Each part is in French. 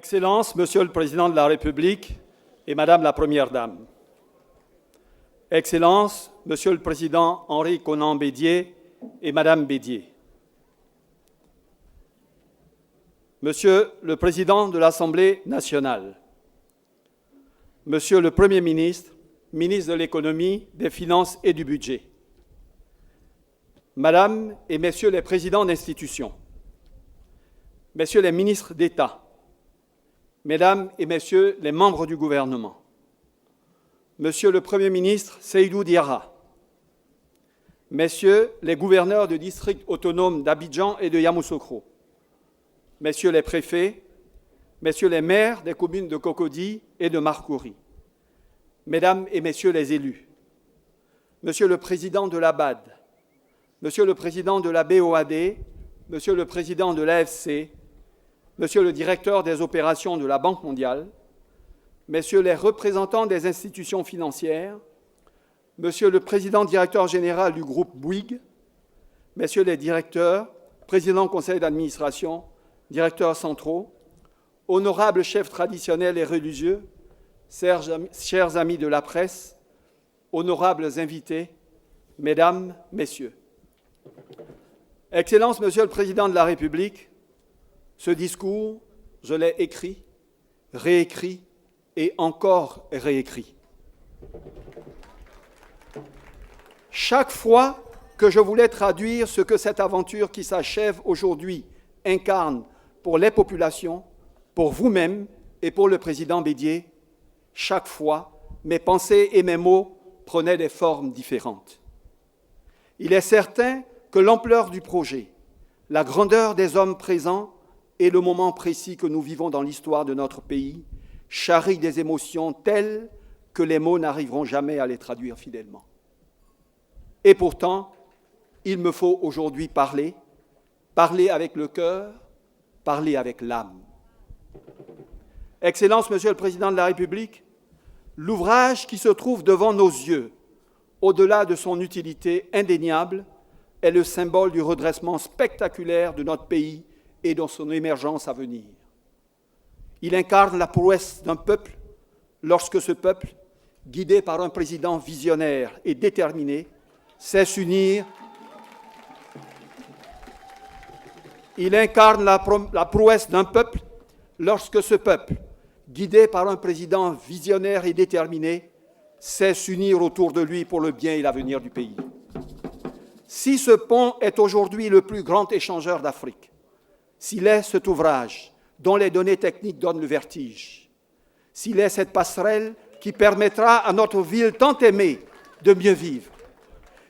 Excellences, Monsieur le Président de la République et Madame la Première Dame, Excellences, Monsieur le Président Henri Konan Bédié et Madame Bédié, Monsieur le Président de l'Assemblée nationale, Monsieur le Premier ministre, ministre de l'Économie, des Finances et du Budget, Madame et Messieurs les présidents d'institutions, Messieurs les ministres d'État, Mesdames et Messieurs les membres du gouvernement, Monsieur le Premier ministre Seydou Diarra, Messieurs les gouverneurs de districts autonomes d'Abidjan et de Yamoussoukro, Messieurs les préfets, Messieurs les maires des communes de Cocody et de Marcouri, Mesdames et Messieurs les élus, Monsieur le Président de la BAD, Monsieur le Président de la BOAD, Monsieur le Président de l'AFC, Monsieur le Directeur des opérations de la Banque mondiale, Messieurs les représentants des institutions financières, Monsieur le Président Directeur général du groupe Bouygues, Messieurs les directeurs, Présidents conseil d'administration, directeurs centraux, honorables chefs traditionnels et religieux, chers amis de la presse, honorables invités, Mesdames, Messieurs. Excellences, Monsieur le Président de la République, ce discours, je l'ai écrit, réécrit et encore réécrit. Chaque fois que je voulais traduire ce que cette aventure qui s'achève aujourd'hui incarne pour les populations, pour vous-même et pour le président Bédié, chaque fois, mes pensées et mes mots prenaient des formes différentes. Il est certain que l'ampleur du projet, la grandeur des hommes présents et le moment précis que nous vivons dans l'histoire de notre pays charrient des émotions telles que les mots n'arriveront jamais à les traduire fidèlement. Et pourtant, il me faut aujourd'hui parler avec le cœur, parler avec l'âme. Excellences, Monsieur le Président de la République, l'ouvrage qui se trouve devant nos yeux, au-delà de son utilité indéniable, est le symbole du redressement spectaculaire de notre pays et dans son émergence à venir. Il incarne la prouesse d'un peuple lorsque ce peuple, guidé par un président visionnaire et déterminé, sait s'unir. Il incarne la prouesse d'un peuple lorsque ce peuple, guidé par un président visionnaire et déterminé, sait s'unir autour de lui pour le bien et l'avenir du pays. Si ce pont est aujourd'hui le plus grand échangeur d'Afrique, s'il est cet ouvrage dont les données techniques donnent le vertige, s'il est cette passerelle qui permettra à notre ville tant aimée de mieux vivre,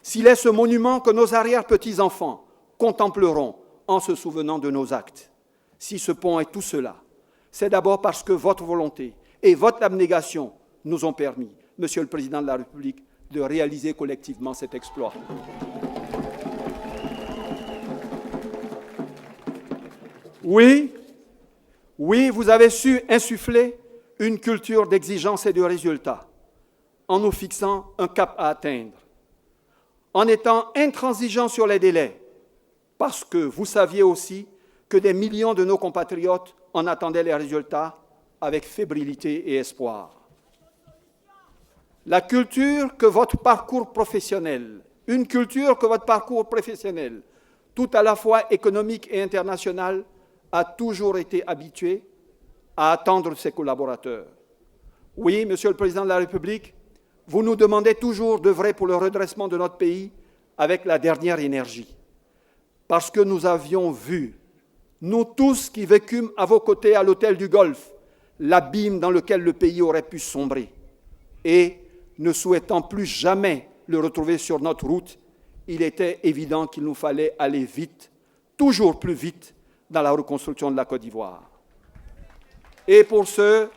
s'il est ce monument que nos arrière-petits-enfants contempleront en se souvenant de nos actes, si ce pont est tout cela, c'est d'abord parce que votre volonté et votre abnégation nous ont permis, Monsieur le Président de la République, de réaliser collectivement cet exploit. Oui, vous avez su insuffler une culture d'exigence et de résultats en nous fixant un cap à atteindre, en étant intransigeants sur les délais, parce que vous saviez aussi que des millions de nos compatriotes en attendaient les résultats avec fébrilité et espoir. La culture que votre parcours professionnel, une culture que votre parcours professionnel, tout à la fois économique et international, a toujours été habitué à attendre ses collaborateurs. Oui, Monsieur le Président de la République, vous nous demandez toujours d'œuvrer pour le redressement de notre pays avec la dernière énergie. Parce que nous avions vu, nous tous qui vécûmes à vos côtés à l'hôtel du Golfe, l'abîme dans lequel le pays aurait pu sombrer. Et, ne souhaitant plus jamais le retrouver sur notre route, il était évident qu'il nous fallait aller vite, toujours plus vite, dans la reconstruction de la Côte d'Ivoire. Et pour ceux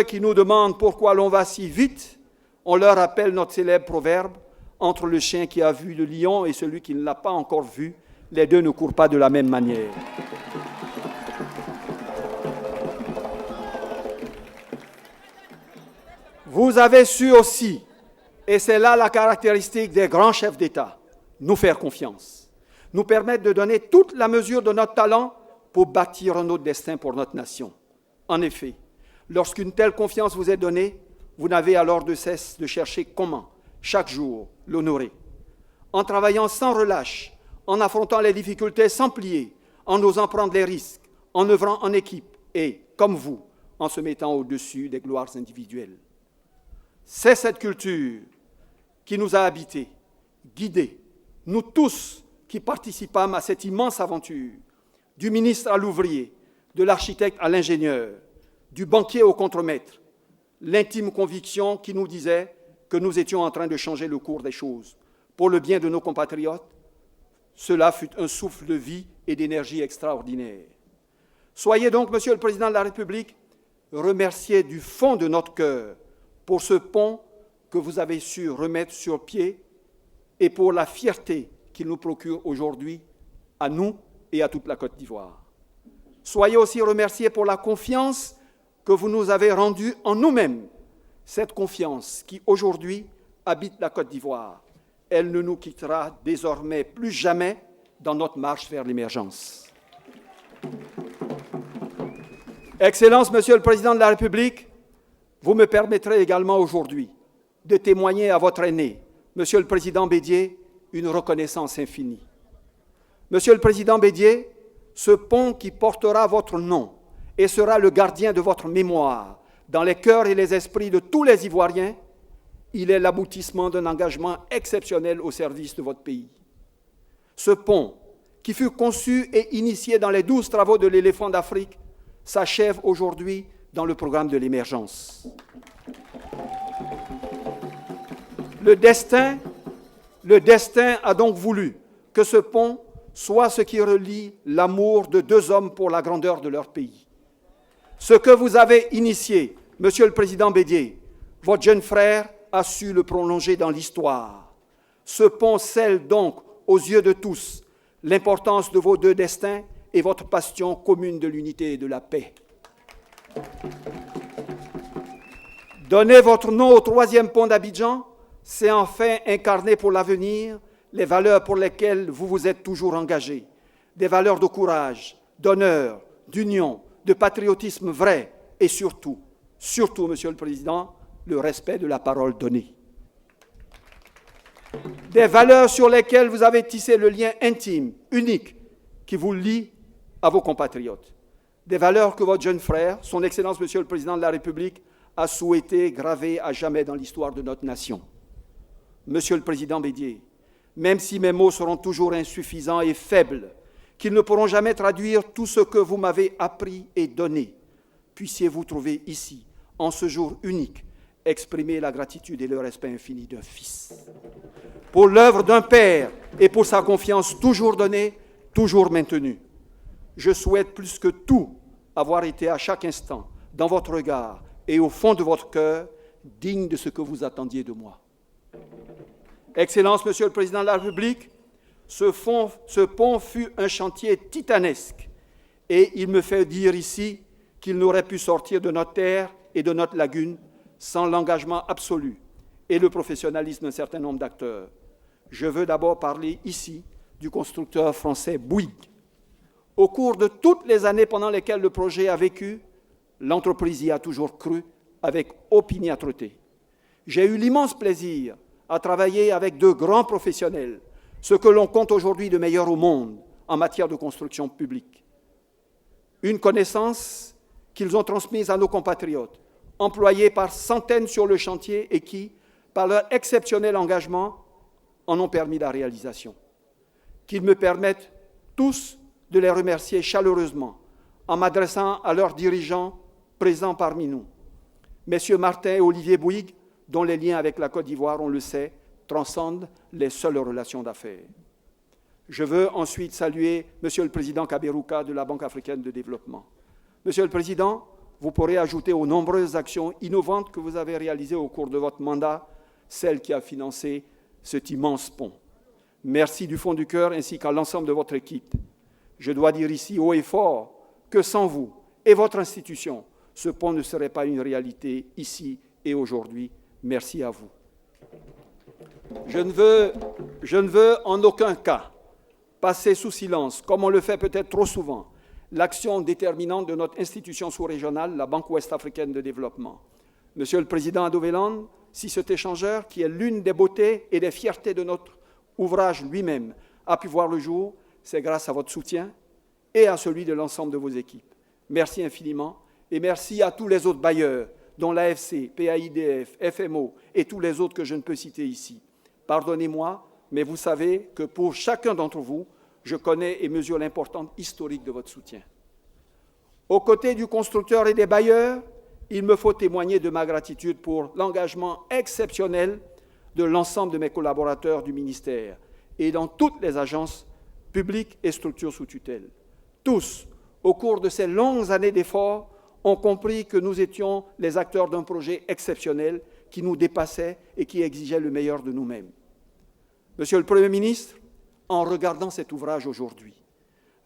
qui nous demandent pourquoi l'on va si vite, on leur rappelle notre célèbre proverbe, entre le chien qui a vu le lion et celui qui ne l'a pas encore vu, les deux ne courent pas de la même manière. Vous avez su aussi, et c'est là la caractéristique des grands chefs d'État, nous faire confiance, nous permettre de donner toute la mesure de notre talent pour bâtir un autre destin pour notre nation. En effet, lorsqu'une telle confiance vous est donnée, vous n'avez alors de cesse de chercher comment, chaque jour, l'honorer. En travaillant sans relâche, en affrontant les difficultés sans plier, en osant prendre les risques, en œuvrant en équipe et, comme vous, en se mettant au-dessus des gloires individuelles. C'est cette culture qui nous a habités, guidés, nous tous qui participâmes à cette immense aventure, du ministre à l'ouvrier, de l'architecte à l'ingénieur, du banquier au contremaître, l'intime conviction qui nous disait que nous étions en train de changer le cours des choses. Pour le bien de nos compatriotes, cela fut un souffle de vie et d'énergie extraordinaire. Soyez donc, Monsieur le Président de la République, remercié du fond de notre cœur pour ce pont que vous avez su remettre sur pied et pour la fierté qu'il nous procure aujourd'hui à nous et à toute la Côte d'Ivoire. Soyez aussi remerciés pour la confiance que vous nous avez rendue en nous-mêmes, cette confiance qui aujourd'hui habite la Côte d'Ivoire. Elle ne nous quittera désormais plus jamais dans notre marche vers l'émergence. Excellences, Monsieur le Président de la République, vous me permettrez également aujourd'hui de témoigner à votre aîné, Monsieur le Président Bédié, une reconnaissance infinie. Monsieur le Président Bédié, ce pont qui portera votre nom et sera le gardien de votre mémoire dans les cœurs et les esprits de tous les Ivoiriens, il est l'aboutissement d'un engagement exceptionnel au service de votre pays. Ce pont, qui fut conçu et initié dans les 12 travaux de l'éléphant d'Afrique, s'achève aujourd'hui dans le programme de l'émergence. Le destin a donc voulu que ce pont soit ce qui relie l'amour de deux hommes pour la grandeur de leur pays. Ce que vous avez initié, Monsieur le Président Bédié, votre jeune frère a su le prolonger dans l'histoire. Ce pont scelle donc, aux yeux de tous, l'importance de vos deux destins et votre passion commune de l'unité et de la paix. Donner votre nom au 3e pont d'Abidjan, c'est enfin incarner pour l'avenir les valeurs pour lesquelles vous vous êtes toujours engagés, des valeurs de courage, d'honneur, d'union, de patriotisme vrai et surtout, Monsieur le Président, le respect de la parole donnée. Des valeurs sur lesquelles vous avez tissé le lien intime, unique, qui vous lie à vos compatriotes. Des valeurs que votre jeune frère, son Excellence Monsieur le Président de la République, a souhaité graver à jamais dans l'histoire de notre nation. Monsieur le Président Bédié, même si mes mots seront toujours insuffisants et faibles, qu'ils ne pourront jamais traduire tout ce que vous m'avez appris et donné, puissiez-vous trouver ici, en ce jour unique, exprimer la gratitude et le respect infini d'un fils. Pour l'œuvre d'un père et pour sa confiance toujours donnée, toujours maintenue. Je souhaite plus que tout avoir été à chaque instant, dans votre regard et au fond de votre cœur, digne de ce que vous attendiez de moi. Excellence, Monsieur le Président de la République, ce pont fut un chantier titanesque et il me fait dire ici qu'il n'aurait pu sortir de notre terre et de notre lagune sans l'engagement absolu et le professionnalisme d'un certain nombre d'acteurs. Je veux d'abord parler ici du constructeur français Bouygues. Au cours de toutes les années pendant lesquelles le projet a vécu, l'entreprise y a toujours cru avec opiniâtreté. J'ai eu l'immense plaisir à travailler avec de grands professionnels, ce que l'on compte aujourd'hui de meilleur au monde en matière de construction publique. Une connaissance qu'ils ont transmise à nos compatriotes, employés par centaines sur le chantier et qui, par leur exceptionnel engagement, en ont permis la réalisation. Qu'ils me permettent tous de les remercier chaleureusement en m'adressant à leurs dirigeants présents parmi nous. Messieurs Martin et Olivier Bouygues, dont les liens avec la Côte d'Ivoire, on le sait, transcendent les seules relations d'affaires. Je veux ensuite saluer Monsieur le Président Kaberuka de la Banque africaine de développement. Monsieur le Président, vous pourrez ajouter aux nombreuses actions innovantes que vous avez réalisées au cours de votre mandat, celle qui a financé cet immense pont. Merci du fond du cœur ainsi qu'à l'ensemble de votre équipe. Je dois dire ici haut et fort que sans vous et votre institution, ce pont ne serait pas une réalité ici et aujourd'hui. Merci à vous. Je ne veux en aucun cas passer sous silence, comme on le fait peut-être trop souvent, l'action déterminante de notre institution sous-régionale, la Banque ouest-africaine de développement. Monsieur le Président Adovéland, si cet échangeur, qui est l'une des beautés et des fiertés de notre ouvrage lui-même, a pu voir le jour, c'est grâce à votre soutien et à celui de l'ensemble de vos équipes. Merci infiniment et merci à tous les autres bailleurs, dont l'AFC, PAIDF, FMO et tous les autres que je ne peux citer ici. Pardonnez-moi, mais vous savez que pour chacun d'entre vous, je connais et mesure l'importance historique de votre soutien. Aux côtés du constructeur et des bailleurs, il me faut témoigner de ma gratitude pour l'engagement exceptionnel de l'ensemble de mes collaborateurs du ministère et dans toutes les agences publiques et structures sous tutelle. Tous, au cours de ces longues années d'efforts, ont compris que nous étions les acteurs d'un projet exceptionnel qui nous dépassait et qui exigeait le meilleur de nous-mêmes. Monsieur le Premier ministre, en regardant cet ouvrage aujourd'hui,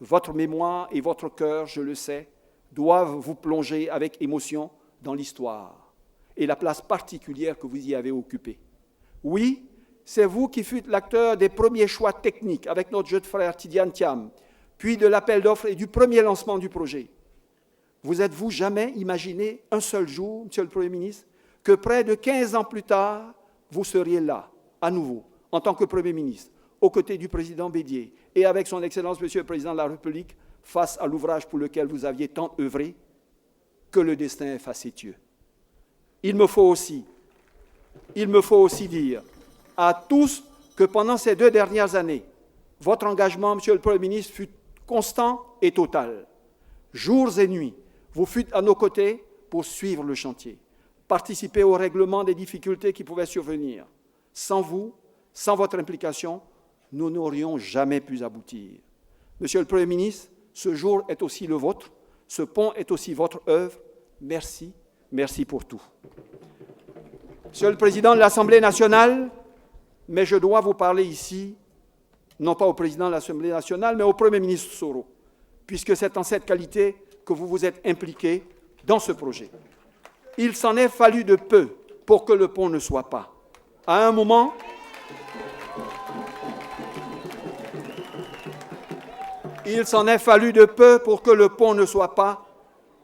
votre mémoire et votre cœur, je le sais, doivent vous plonger avec émotion dans l'histoire et la place particulière que vous y avez occupée. Oui, c'est vous qui fûtes l'acteur des premiers choix techniques avec notre jeune frère Tidiane Thiam, puis de l'appel d'offres et du premier lancement du projet. Vous êtes-vous jamais imaginé un seul jour, Monsieur le Premier ministre, que près de 15 ans plus tard, vous seriez là, à nouveau, en tant que Premier ministre, aux côtés du président Bédié et avec son Excellence, Monsieur le Président de la République, face à l'ouvrage pour lequel vous aviez tant œuvré, que le destin est facétieux. Il me faut aussi dire à tous que pendant ces 2 dernières années, votre engagement, Monsieur le Premier ministre, fut constant et total. Jours et nuits, vous fûtes à nos côtés pour suivre le chantier, participer au règlement des difficultés qui pouvaient survenir. Sans vous, sans votre implication, nous n'aurions jamais pu aboutir. Monsieur le Premier ministre, ce jour est aussi le vôtre, ce pont est aussi votre œuvre. Merci, merci pour tout. Monsieur le Président de l'Assemblée nationale, mais je dois vous parler ici, non pas au Président de l'Assemblée nationale, mais au Premier ministre Soro, puisque c'est en cette qualité que vous vous êtes impliqué dans ce projet. Il s'en est fallu de peu pour que le pont ne soit pas. À un moment, il s'en est fallu de peu pour que le pont ne soit pas,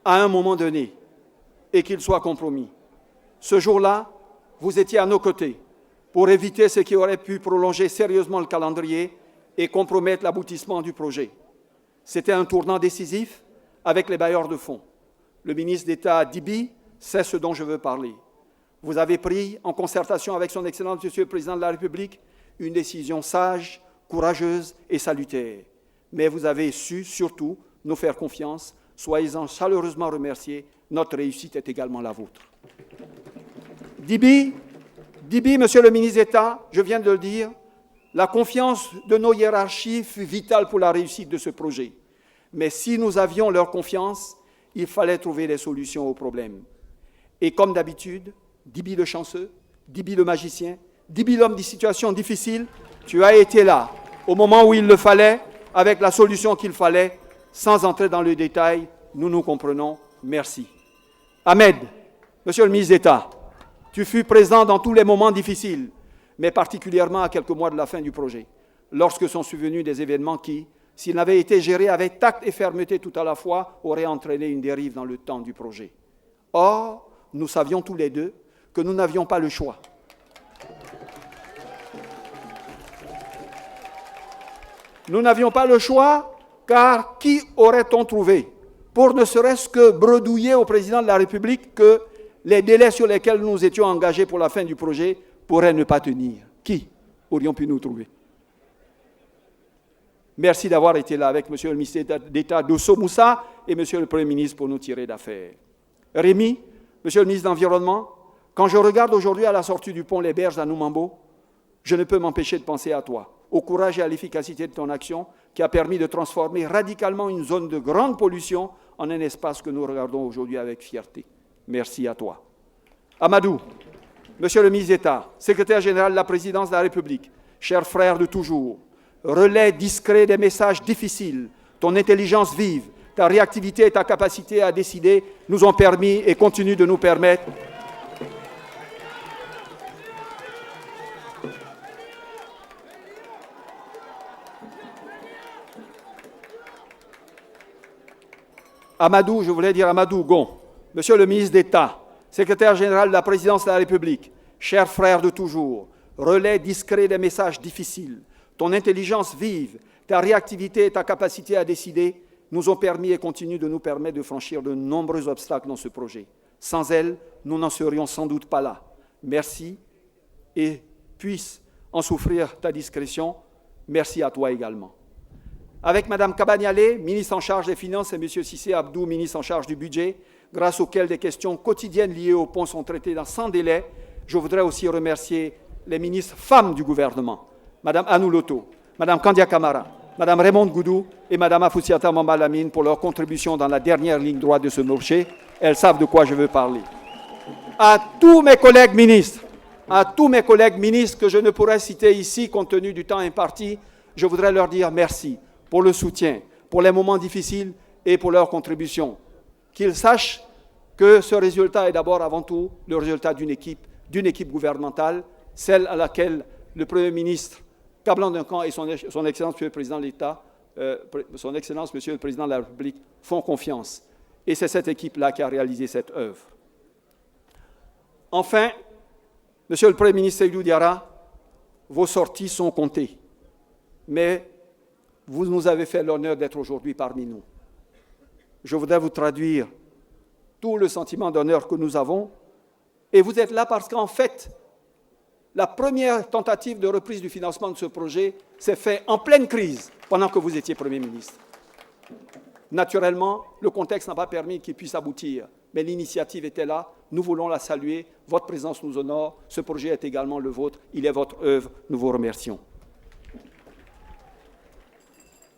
à un moment donné, et qu'il soit compromis. Ce jour-là, vous étiez à nos côtés pour éviter ce qui aurait pu prolonger sérieusement le calendrier et compromettre l'aboutissement du projet. C'était un tournant décisif avec les bailleurs de fonds. Le ministre d'État Dibi sait ce dont je veux parler. Vous avez pris, en concertation avec son Excellence, Monsieur le Président de la République, une décision sage, courageuse et salutaire. Mais vous avez su, surtout, nous faire confiance. Soyez-en chaleureusement remerciés. Notre réussite est également la vôtre. Dibi, Monsieur le ministre d'État, je viens de le dire, la confiance de nos hiérarchies fut vitale pour la réussite de ce projet. Mais si nous avions leur confiance, il fallait trouver des solutions aux problèmes. Et comme d'habitude, Dibi le chanceux, Dibi le magicien, Dibi l'homme des situations difficiles, tu as été là, au moment où il le fallait, avec la solution qu'il fallait, sans entrer dans le détail, nous nous comprenons. Merci. Ahmed, Monsieur le ministre d'État, tu fus présent dans tous les moments difficiles, mais particulièrement à quelques mois de la fin du projet, lorsque sont survenus des événements qui, s'ils n'avaient été gérés avec tact et fermeté tout à la fois, auraient entraîné une dérive dans le temps du projet. Or, nous savions tous les deux que nous n'avions pas le choix. Nous n'avions pas le choix, car qui aurait-on trouvé pour ne serait-ce que bredouiller au président de la République que les délais sur lesquels nous étions engagés pour la fin du projet pourraient ne pas tenir? Qui aurions pu nous trouver? Merci d'avoir été là avec Monsieur le ministre d'État Dosso Moussa et Monsieur le Premier ministre pour nous tirer d'affaire. Rémi, Monsieur le ministre de l'Environnement, quand je regarde aujourd'hui à la sortie du pont Les Berges à Noumambo, je ne peux m'empêcher de penser à toi, au courage et à l'efficacité de ton action qui a permis de transformer radicalement une zone de grande pollution en un espace que nous regardons aujourd'hui avec fierté. Merci à toi. Amadou, Monsieur le ministre d'État, secrétaire général de la présidence de la République, cher frère de toujours, relais discret des messages difficiles, ton intelligence vive, ta réactivité et ta capacité à décider nous ont permis et continuent de nous permettre Amadou, je voulais dire Amadou Gon, Monsieur le ministre d'État, secrétaire général de la présidence de la République, cher frère de toujours, relais discret des messages difficiles, ton intelligence vive, ta réactivité et ta capacité à décider nous ont permis et continuent de nous permettre de franchir de nombreux obstacles dans ce projet. Sans elles, nous n'en serions sans doute pas là. Merci et puisse en souffrir ta discrétion. Merci à toi également. Avec Mme Kabaniale, ministre en charge des Finances, et M. Cissé Abdou, ministre en charge du Budget, grâce auxquels des questions quotidiennes liées au pont sont traitées sans délai, je voudrais aussi remercier les ministres femmes du gouvernement, Mme Anou Loto, Mme Kandia Kamara, Mme Raymond Goudou et Mme Afoussiata Mambalamine pour leur contribution dans la dernière ligne droite de ce marché. Elles savent de quoi je veux parler. À tous mes collègues ministres que je ne pourrais citer ici compte tenu du temps imparti, je voudrais leur dire merci pour le soutien, pour les moments difficiles et pour leur contribution. Qu'ils sachent que ce résultat est d'abord avant tout le résultat d'une équipe gouvernementale, celle à laquelle le Premier ministre Kablan Duncan et son Excellence Monsieur le Président de l'État, son Excellence Monsieur le Président de la République font confiance. Et c'est cette équipe-là qui a réalisé cette œuvre. Enfin, Monsieur le Premier ministre Seydou Diarra, vos sorties sont comptées. Mais vous nous avez fait l'honneur d'être aujourd'hui parmi nous. Je voudrais vous traduire tout le sentiment d'honneur que nous avons. Et vous êtes là parce qu'en fait, la première tentative de reprise du financement de ce projet s'est faite en pleine crise, pendant que vous étiez Premier ministre. Naturellement, le contexte n'a pas permis qu'il puisse aboutir, mais l'initiative était là, nous voulons la saluer, votre présence nous honore, ce projet est également le vôtre, il est votre œuvre, nous vous remercions.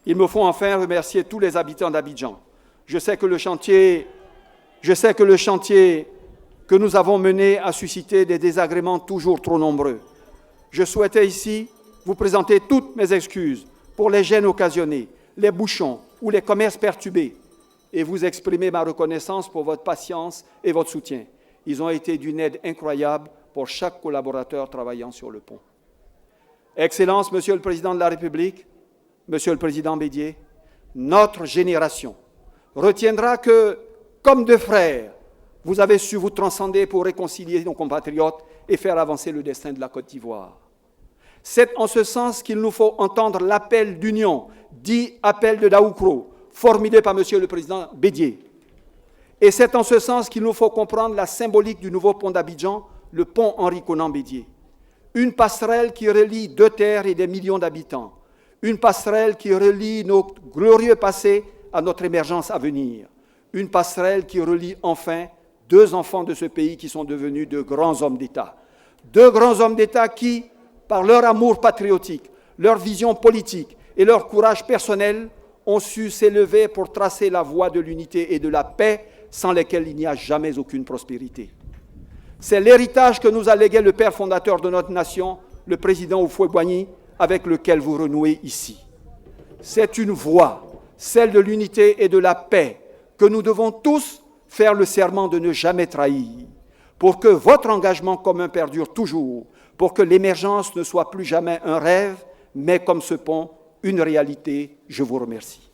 Il me faut enfin remercier tous les habitants d'Abidjan. Je sais que le chantier que nous avons mené a suscité des désagréments toujours trop nombreux. Je souhaitais ici vous présenter toutes mes excuses pour les gênes occasionnés, les bouchons ou les commerces perturbés et vous exprimer ma reconnaissance pour votre patience et votre soutien. Ils ont été d'une aide incroyable pour chaque collaborateur travaillant sur le pont. Excellence, Monsieur le Président de la République, Monsieur le Président Bédié, notre génération retiendra que, comme deux frères, vous avez su vous transcender pour réconcilier nos compatriotes et faire avancer le destin de la Côte d'Ivoire. C'est en ce sens qu'il nous faut entendre l'appel d'union, dit appel de Daoukro, formulé par Monsieur le Président Bédié. Et c'est en ce sens qu'il nous faut comprendre la symbolique du nouveau pont d'Abidjan, le pont Henri Konan Bédié. Une passerelle qui relie deux terres et des millions d'habitants. Une passerelle qui relie nos glorieux passés à notre émergence à venir. Une passerelle qui relie enfin deux enfants de ce pays qui sont devenus de grands hommes d'État. Deux grands hommes d'État qui, par leur amour patriotique, leur vision politique et leur courage personnel, ont su s'élever pour tracer la voie de l'unité et de la paix sans lesquelles il n'y a jamais aucune prospérité. C'est l'héritage que nous a légué le père fondateur de notre nation, le président Houphouët-Boigny, avec lequel vous renouez ici. C'est une voie, celle de l'unité et de la paix, que nous devons tous faire le serment de ne jamais trahir, pour que votre engagement commun perdure toujours, pour que l'émergence ne soit plus jamais un rêve, mais comme ce pont, une réalité. Je vous remercie.